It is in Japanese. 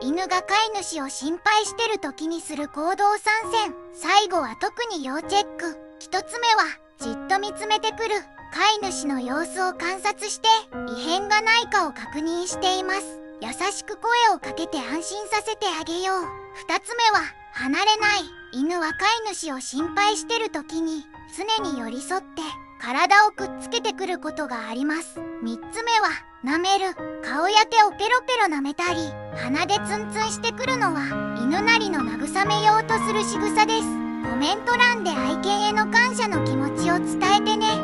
犬が飼い主を心配してる時にする行動参戦。最後は特に要チェック。1つ目はじっと見つめてくる。飼い主の様子を観察して異変がないかを確認しています。優しく声をかけて安心させてあげよう。2つ目は離れない。犬は飼い主を心配してる時に常に寄り添って体をくっつけてくることがあります。3つ目は舐める。顔や手をペロペロ舐めたり鼻でツンツンしてくるのは犬なりの慰めようとする仕草です。コメント欄で愛犬への感謝の気持ちを伝えてね。